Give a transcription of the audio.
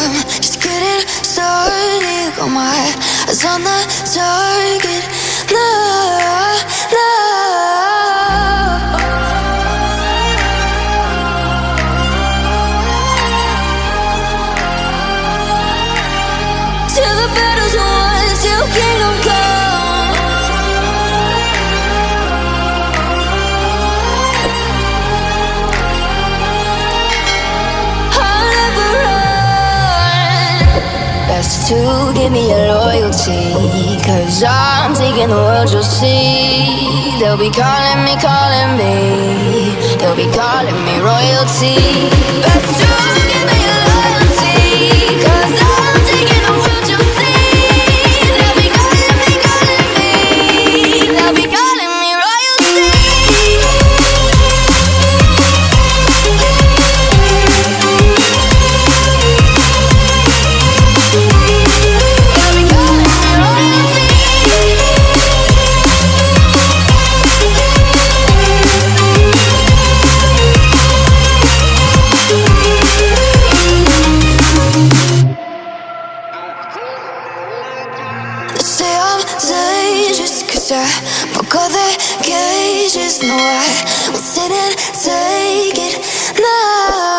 I'm just getting started. Got my eyes on the target. No, no. Till the battle's won, till kingdom come. I'll never run. Best to give me your loyalty, 'cause I'm taking the world, you'll see. They'll be calling me, they'll be calling me royalty. Best to give me your loyalty, 'cause I'm taking the world, you'll see. They'll be calling me, they'll be calling me royalty. Say I'm dangerous, 'cause I broke all the cages. No, I won't sit and take it now.